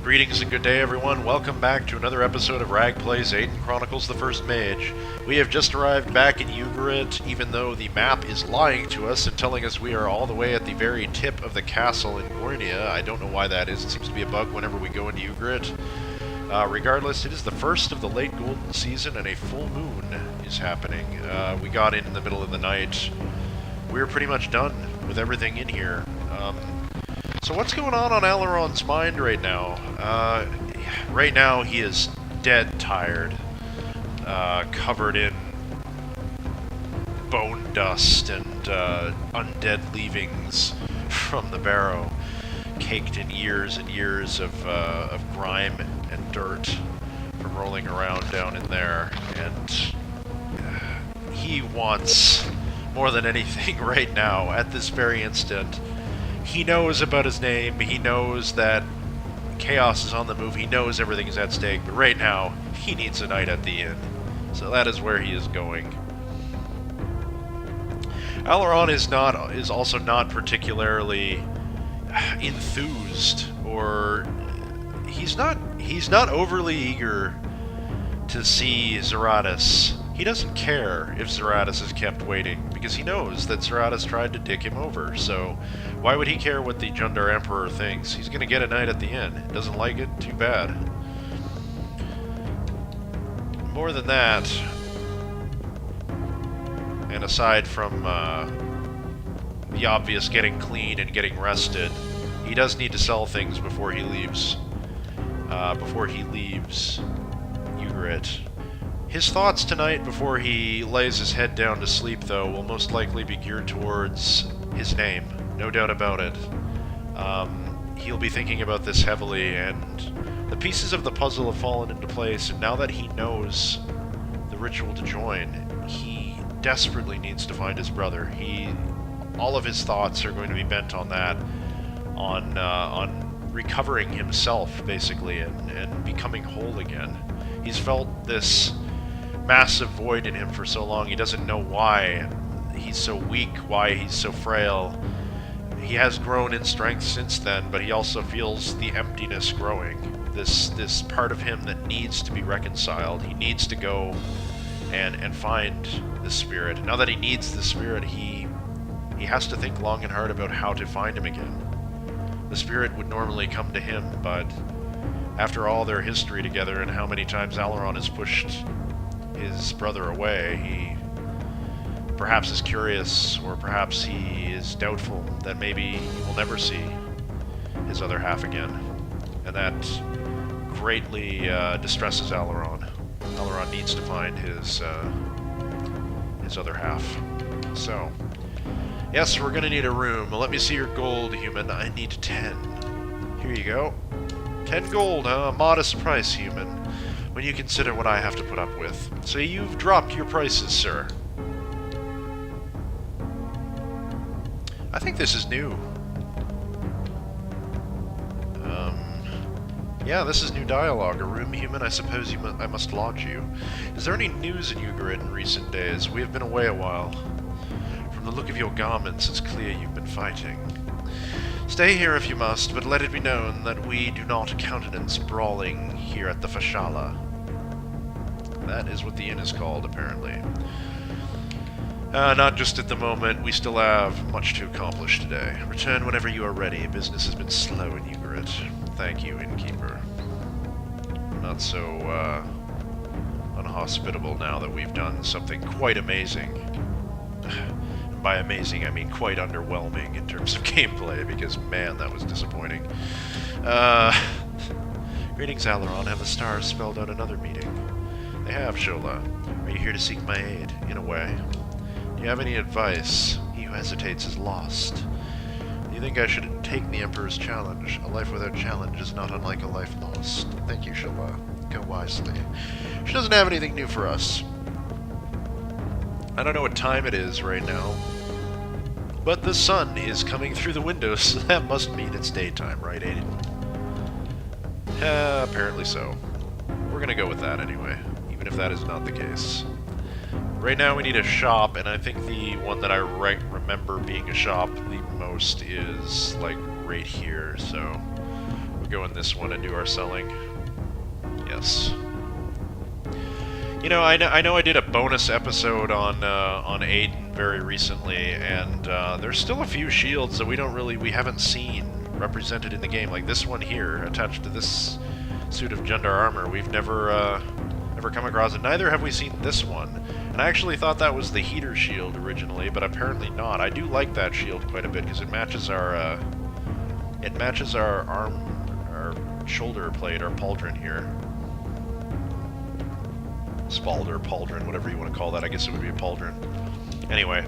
Greetings and good day, everyone. Welcome back to another episode of Rag Plays Aidyn Chronicles, the First Mage. We have just arrived back in Ugarit, even though the map is lying to us and telling us we are all the way at the very tip of the castle in Gornia. I don't know why that is. It seems to be a bug whenever we go into Ugarit. Regardless, it is the first of the late golden season and a full moon is happening. We got in the middle of the night. We're pretty much done with everything in here. So what's going on Aileron's mind right now? Right now he is dead tired, covered in bone dust and undead leavings from the barrow, caked in years and years of grime and dirt from rolling around down in there, and he wants, more than anything right now, at this very instant, he knows about his name, he knows that chaos is on the move, he knows everything is at stake, but right now, he needs a night at the inn. So that is where he is going. Aileron is also not particularly enthused, or he's not overly eager to see Zaratas. He doesn't care if Zaratas is kept waiting, because he knows that Zaratas tried to dick him over, so why would he care what the Jundar Emperor thinks? He's gonna get a night at the inn. Doesn't like it? Too bad. More than that, and aside from the obvious getting clean and getting rested, he does need to sell things before he leaves. Ugarit. His thoughts tonight, before he lays his head down to sleep, though, will most likely be geared towards his name. No doubt about it. He'll be thinking about this heavily, and the pieces of the puzzle have fallen into place, and now that he knows the ritual to join, he desperately needs to find his brother. All of his thoughts are going to be bent on that, on recovering himself, basically, and becoming whole again. He's felt this massive void in him for so long. He doesn't know why he's so weak, why he's so frail. He has grown in strength since then, but he also feels the emptiness growing. This part of him that needs to be reconciled. He needs to go and find the spirit. Now that he needs the spirit, he has to think long and hard about how to find him again. The spirit would normally come to him, but after all their history together and how many times Aileron has pushed his brother away, he perhaps is curious, or perhaps he is doubtful that maybe he will never see his other half again. And that greatly distresses Aileron. Aileron needs to find his other half. So, yes, we're gonna need a room. Let me see your gold, human. I need 10. Here you go. 10 gold, huh? A modest price, human, when you consider what I have to put up with. So you've dropped your prices, sir. I think this is new. Yeah, this is new dialogue. A room, human, I suppose I must lodge you. Is there any news in Ugarit in recent days? We have been away a while. From the look of your garments, it's clear you've been fighting. Stay here if you must, but let it be known that we do not countenance brawling here at the Fashala. That is what the inn is called, apparently. Not just at the moment. We still have much to accomplish today. Return whenever you are ready. Business has been slow in Ugarit. Thank you, innkeeper. Not so, unhospitable now that we've done something quite amazing. By amazing, I mean quite underwhelming in terms of gameplay, because, man, that was disappointing. Greetings, Aileron. Have the stars spelled out another meeting? They have, Shola. Are you here to seek my aid? In a way. Do you have any advice? He who hesitates is lost. Do you think I should take the Emperor's challenge? A life without challenge is not unlike a life lost. Thank you, Shola. Go wisely. She doesn't have anything new for us. I don't know what time it is right now, but the sun is coming through the windows, so that must mean it's daytime, right, Aidyn? Apparently so. We're gonna go with that anyway, even if that is not the case. Right now we need a shop, and I think the one that I remember being a shop the most is, like, right here, so we're go in this one and do our selling. Yes. You know, I know I did a bonus episode on Aidyn very recently, and there's still a few shields that we haven't seen represented in the game, like this one here, attached to this suit of Jundar armor. We've never come across it. Neither have we seen this one. And I actually thought that was the heater shield originally, but apparently not. I do like that shield quite a bit because it matches our shoulder plate, our pauldron here. Spalder, pauldron, whatever you want to call that. I guess it would be a pauldron. Anyway,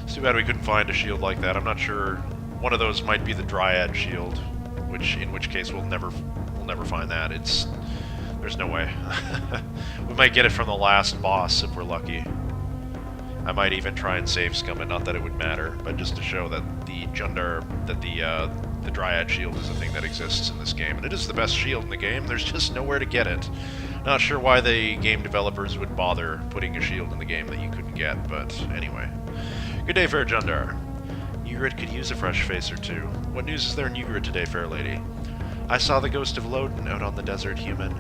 it's too bad we couldn't find a shield like that. I'm not sure. One of those might be the Dryad shield, in which case we'll never find that. There's no way. We might get it from the last boss if we're lucky. I might even try and save scum it, not that it would matter, but just to show that the Dryad shield is a thing that exists in this game. And it is the best shield in the game, there's just nowhere to get it. Not sure why the game developers would bother putting a shield in the game that you couldn't get, but anyway. Good day, fair Jundar. Ygritte could use a fresh face or two. What news is there in Ygritte today, fair lady? I saw the ghost of Lodin out on the desert, human.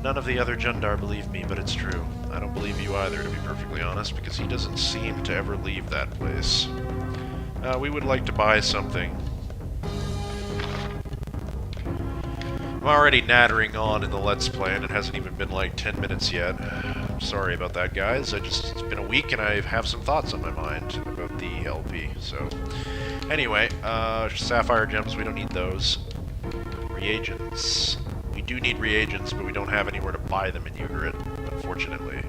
None of the other Jundar believe me, but it's true. I don't believe you either, to be perfectly honest, because he doesn't seem to ever leave that place. We would like to buy something. I'm already nattering on in the Let's Play, and it hasn't even been like 10 minutes yet. I'm sorry about that, guys. It's been a week, and I have some thoughts on my mind about the LP, so... Anyway, sapphire gems, we don't need those. Reagents. We do need reagents, but we don't have anywhere to buy them in Ygritte, unfortunately.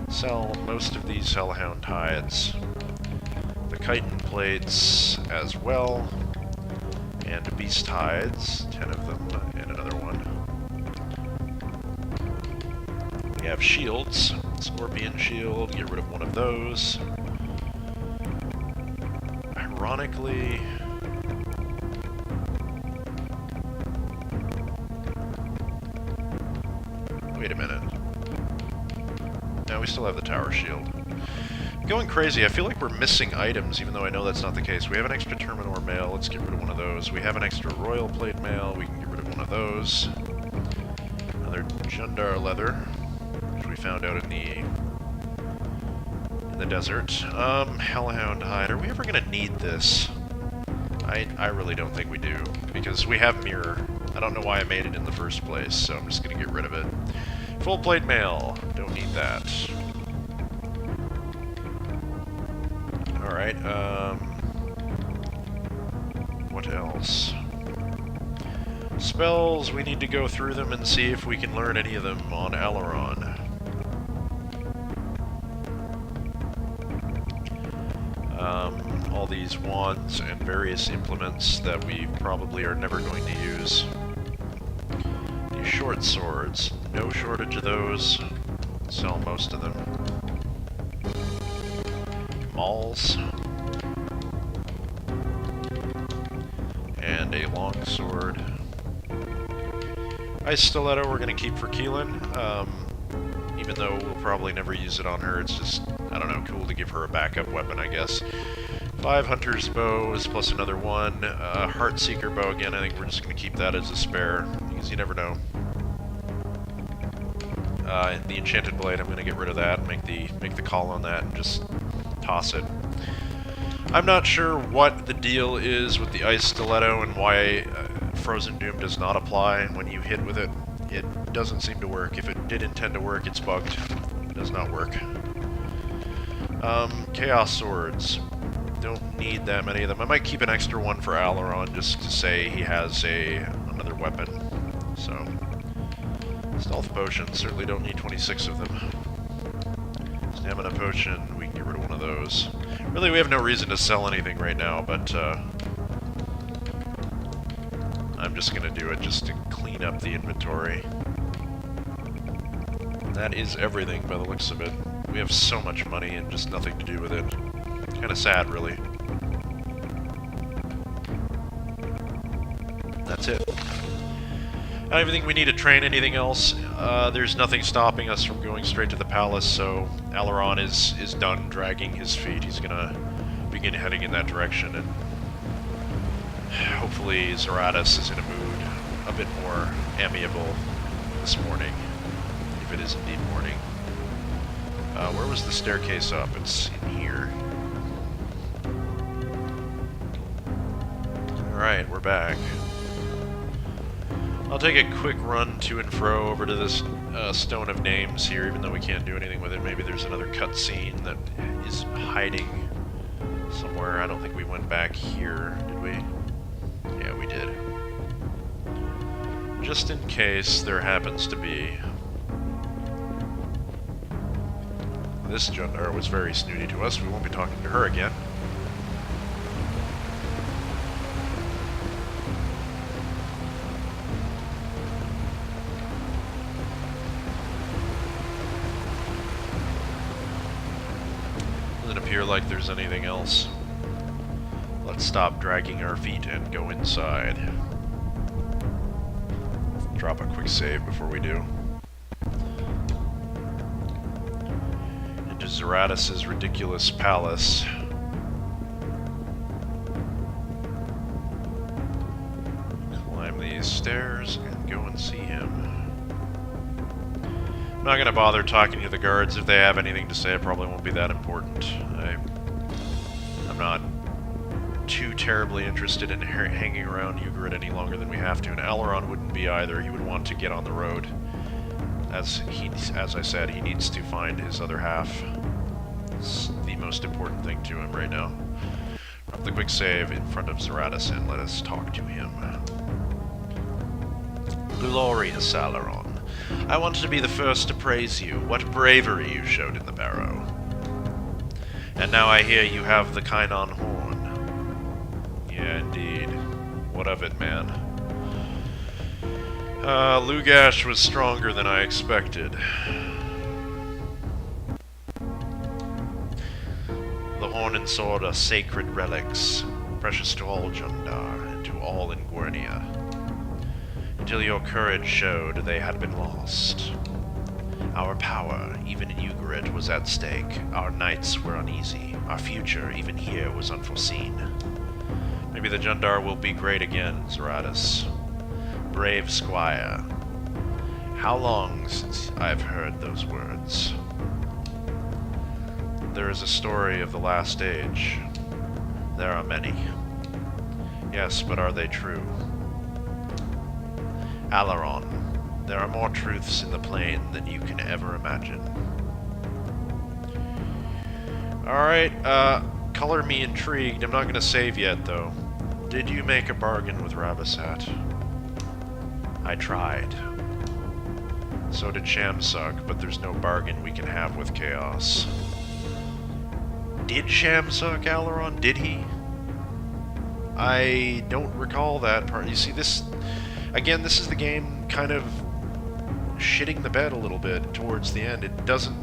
Sell most of these Hellhound hides. The chitin plates as well. And beast hides, 10 of them, and another one. We have shields. Scorpion shield, get rid of one of those. Ironically... Wait a minute. No, we still have the tower shield. Going crazy, I feel like we're missing items, even though I know that's not the case. We have an extra Terminor mail, let's get rid of one of those. We have an extra Royal Plate mail, we can get rid of one of those. Another Jundar leather, which we found out in the desert. Hellhound hide, are we ever gonna need this? I really don't think we do, because we have mirror. I don't know why I made it in the first place, so I'm just gonna get rid of it. Full plate mail, don't need that. Alright, what else? Spells, we need to go through them and see if we can learn any of them on Alaron. All these wands and various implements that we probably are never going to use. These short swords, no shortage of those. Sell most of them. Mauls. And a long sword. Ice stiletto we're going to keep for Keelan, even though we'll probably never use it on her. It's just, I don't know, cool to give her a backup weapon, I guess. 5 hunter's bows plus another one. Heartseeker bow again, I think we're just going to keep that as a spare, because you never know. The enchanted blade, I'm going to get rid of that, make the call on that, and just toss it. I'm not sure what the deal is with the ice stiletto and why Frozen Doom does not apply when you hit with it. It doesn't seem to work. If it did intend to work, it's bugged. It does not work. Chaos swords. Don't need that many of them. I might keep an extra one for Alaron just to say he has another weapon. So, stealth potions, certainly don't need 26 of them. Stamina potion, we can get rid of one of those. Really, we have no reason to sell anything right now, but I'm just going to do it just to clean up the inventory. That is everything by the looks of it. We have so much money and just nothing to do with it. Kind of sad, really. That's it. I don't even think we need to train anything else. There's nothing stopping us from going straight to the palace, so Alaron is done dragging his feet. He's gonna begin heading in that direction, and hopefully Zaratas is in a mood a bit more amiable this morning, if it is indeed morning. Where was the staircase up? It's in here. Alright, we're back. I'll take a quick run to and fro over to this Stone of Names here, even though we can't do anything with it. Maybe there's another cutscene that is hiding somewhere. I don't think we went back here, did we? Yeah, we did. Just in case there happens to be. This Jundar was very snooty to us. We won't be talking to her again. Doesn't appear like there's anything else. Let's stop dragging our feet and go inside. Drop a quick save before we do. Into Zaratas' ridiculous palace. Climb these stairs and go and see him. I'm not gonna bother talking to the guards. If they have anything to say, it probably won't be that important. I'm not too terribly interested in hanging around Ugarit any longer than we have to, and Alaron wouldn't be either. He would want to get on the road. As I said, he needs to find his other half. It's the most important thing to him right now. Drop the quick save in front of Zaratas and let us talk to him. Glorious Alaron. I wanted to be the first to praise you. What bravery you showed in the barrow. And now I hear you have the Kainon horn. Yeah, indeed. What of it, man? Lugash was stronger than I expected. The horn and sword are sacred relics, precious to all Jundar and to all in Gwernia. Until your courage showed they had been lost. Our power, even in Ugarit, was at stake. Our nights were uneasy. Our future, even here, was unforeseen. Maybe the Jundar will be great again, Zaratas. Brave squire. How long since I've heard those words? There is a story of the last age. There are many. Yes, but are they true? Alaron, there are more truths in the plain than you can ever imagine. Alright, color me intrigued. I'm not gonna save yet, though. Did you make a bargain with Rabasat? I tried. So did Shamsuck, but there's no bargain we can have with Chaos. Did Shamsuck, Alaron? Did he? I don't recall that part. You see, this... Again, this is the game kind of shitting the bed a little bit towards the end. It doesn't...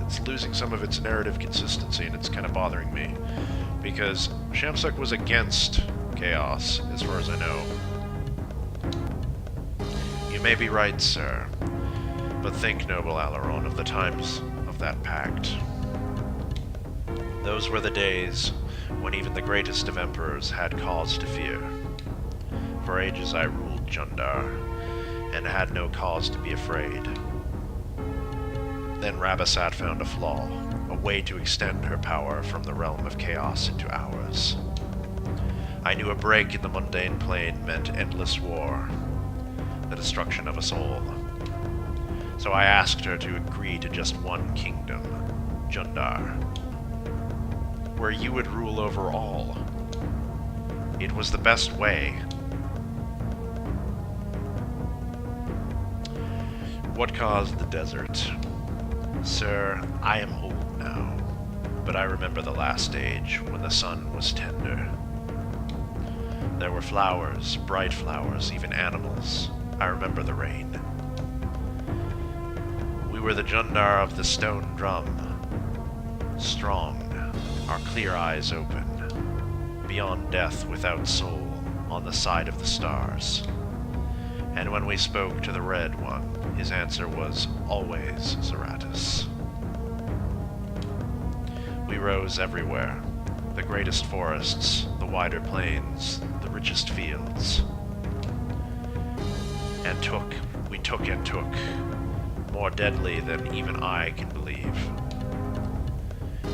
It's losing some of its narrative consistency, and it's kind of bothering me. Because Shamsuck was against Chaos, as far as I know. You may be right, sir. But think, noble Alaron, of the times of that pact. Those were the days when even the greatest of emperors had cause to fear. For ages I ruled Jundar, and had no cause to be afraid. Then Rabasat found a flaw, a way to extend her power from the realm of chaos into ours. I knew a break in the mundane plane meant endless war, the destruction of us all. So I asked her to agree to just one kingdom, Jundar, where you would rule over all. It was the best way. What caused the desert? Sir, I am old now, but I remember the last age when the sun was tender. There were flowers, bright flowers, even animals. I remember the rain. We were the Jundar of the stone drum, strong, our clear eyes open, beyond death without soul, on the side of the stars. And when we spoke to the Red One, his answer was always Zaratas. We rose everywhere, the greatest forests, the wider plains, the richest fields. We took and took, more deadly than even I can believe.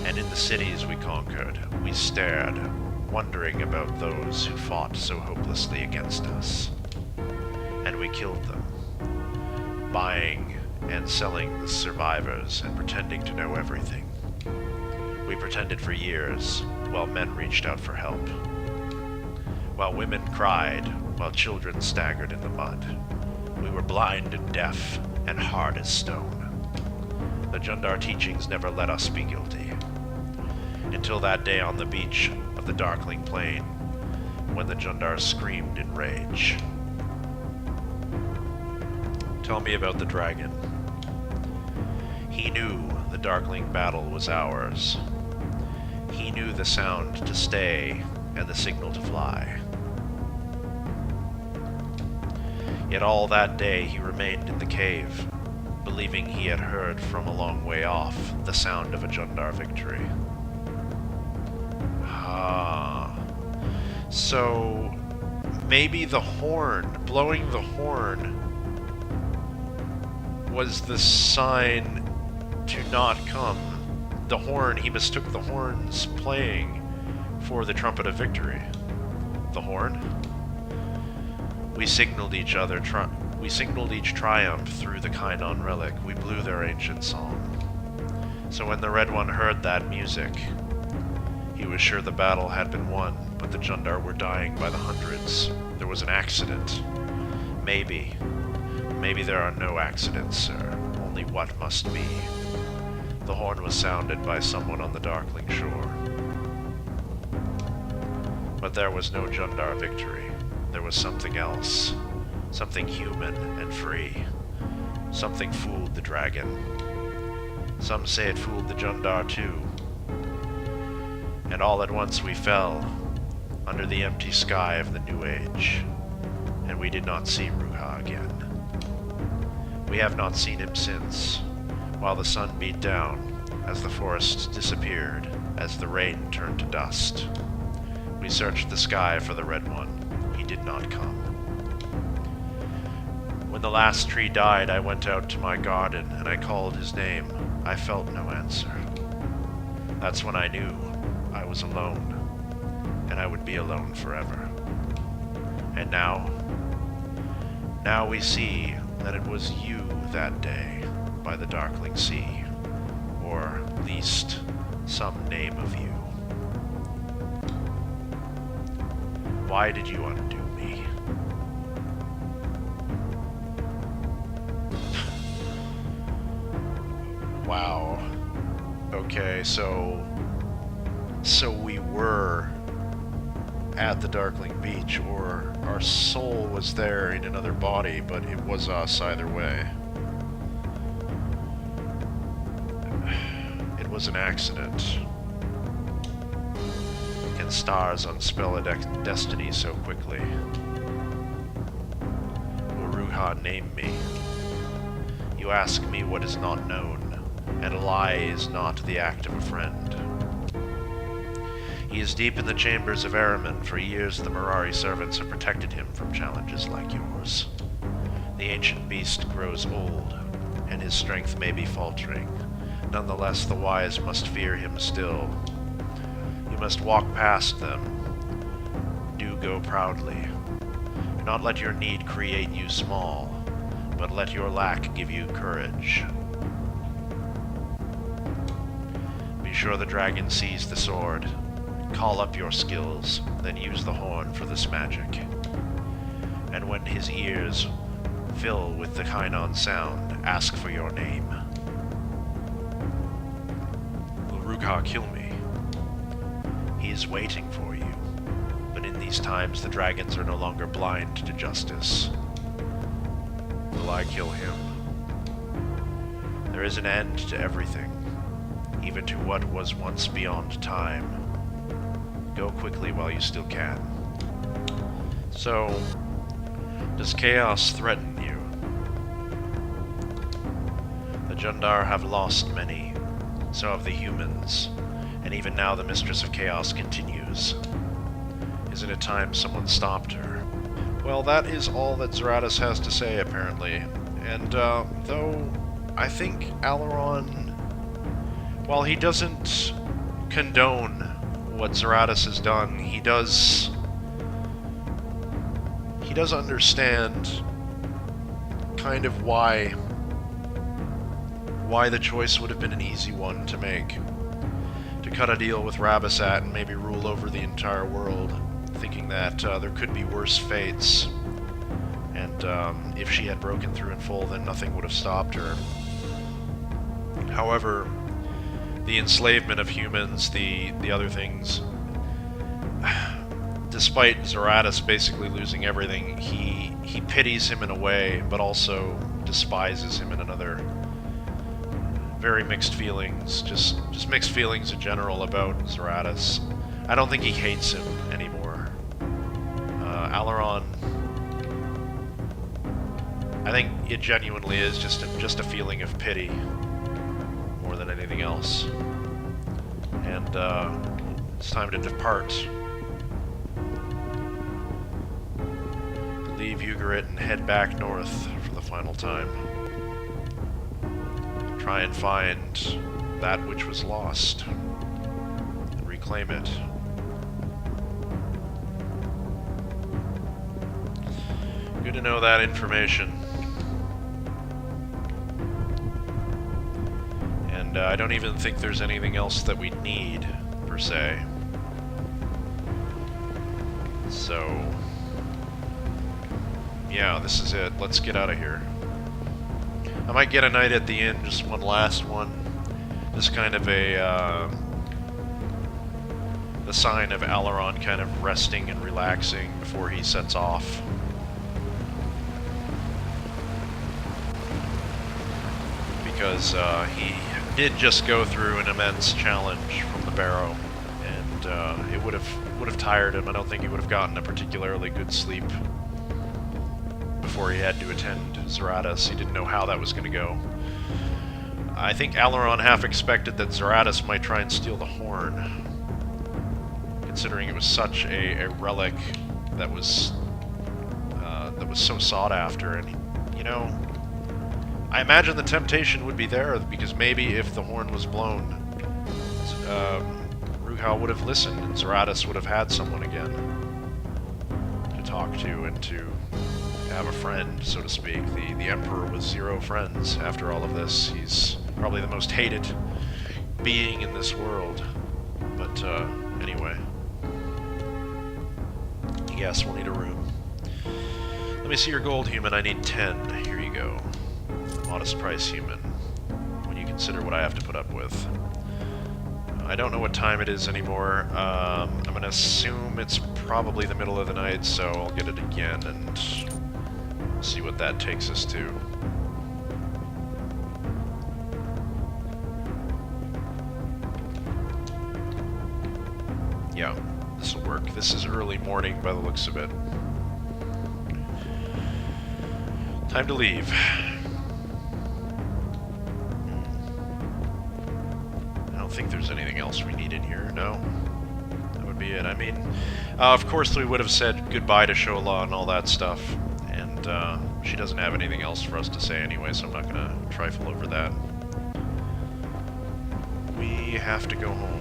And in the cities we conquered, we stared, wondering about those who fought so hopelessly against us. And we killed them, buying and selling the survivors and pretending to know everything. We pretended for years, while men reached out for help. While women cried, while children staggered in the mud. We were blind and deaf, and hard as stone. The Jundar teachings never let us be guilty. Until that day on the beach of the Darkling Plain, when the Jundar screamed in rage. Tell me about the dragon. He knew the Darkling battle was ours. He knew the sound to stay and the signal to fly. Yet all that day he remained in the cave, believing he had heard from a long way off the sound of a Jundar victory. So maybe the horn, blowing the horn, was the sign to not come. The horn, he mistook the horns playing for the trumpet of victory. The horn? We signaled each other, we signaled each triumph through the Kainon relic. We blew their ancient song. So when the Red One heard that music, he was sure the battle had been won, but the Jundar were dying by the hundreds. There was an accident. Maybe there are no accidents, sir. Only what must be. The horn was sounded by someone on the Darkling shore. But there was no Jundar victory. There was something else. Something human and free. Something fooled the dragon. Some say it fooled the Jundar too. And all at once we fell, under the empty sky of the New Age, and we did not see Rooughah again. We have not seen him since, while the sun beat down, as the forests disappeared, as the rain turned to dust. We searched the sky for the Red One. He did not come. When the last tree died, I went out to my garden, and I called his name. I felt no answer. That's when I knew I was alone, and I would be alone forever. And now we see that it was you that day by the Darkling Sea, or at least some name of you. Why did you undo me? Wow. Okay, so we were at the Darkling Beach, or our soul was there in another body, but it was us either way. It was an accident. Can stars unspell a destiny so quickly? Will Rooughah name me? You ask me what is not known, and a lie is not the act of a friend. He is deep in the chambers of Ahriman. For years the Mirari servants have protected him from challenges like yours. The ancient beast grows old, and his strength may be faltering. Nonetheless, the wise must fear him still. You must walk past them. Do go proudly. Do not let your need create you small, but let your lack give you courage. Be sure the dragon sees the sword. Call up your skills, then use the horn for this magic. And when his ears fill with the Kainon sound, ask for your name. Will Rooughah kill me? He is waiting for you, but in these times the dragons are no longer blind to justice. Will I kill him? There is an end to everything, even to what was once beyond time. Go quickly while you still can. So, does chaos threaten you? The Jundar have lost many, so have the humans, and even now the Mistress of Chaos continues. Isn't it time someone stopped her? Well, that is all that Zaratas has to say, apparently. And, though I think Alaron, while he doesn't condone what Zaratas has done, he does understand kind of why the choice would have been an easy one to make. To cut a deal with Rabasat and maybe rule over the entire world, thinking that there could be worse fates, and if she had broken through in full, then nothing would have stopped her. However, the enslavement of humans, the other things, despite Zaratas basically losing everything, he pities him in a way, but also despises him in another. Very mixed feelings, just mixed feelings in general about Zaratas. I don't think he hates him anymore. Alaron, I think it genuinely is just a feeling of pity more than anything else. And it's time to depart. Leave Ugarit and head back north for the final time. Try and find that which was lost and reclaim it. Good to know that information. And I don't even think there's anything else that we need, per se. So, yeah, this is it. Let's get out of here. I might get a night at the inn, just one last one. This kind of the sign of Alaron kind of resting and relaxing before he sets off. Because he did just go through an immense challenge from the Barrow, and it would have tired him. I don't think he would have gotten a particularly good sleep before he had to attend Zaratas. He didn't know how that was going to go. I think Alaron half expected that Zaratas might try and steal the horn, considering it was such a relic that was so sought after. And you know, I imagine the temptation would be there, because maybe if the horn was blown, Rooughah would have listened, and Zaratas would have had someone again to talk to and to have a friend, so to speak. The Emperor with 0 friends after all of this. He's probably the most hated being in this world. But anyway. Yes, we'll need a room. Let me see your gold, human. I need 10. Here you go. Modest price, human, when you consider what I have to put up with. I don't know what time it is anymore. I'm going to assume it's probably the middle of the night, so I'll get it again and see what that takes us to. Yeah, this will work. This is early morning by the looks of it. Time to leave. I don't think there's anything else we need in here, no? That would be it. I mean, of course we would have said goodbye to Shola and all that stuff. She doesn't have anything else for us to say anyway, so I'm not going to trifle over that. We have to go home.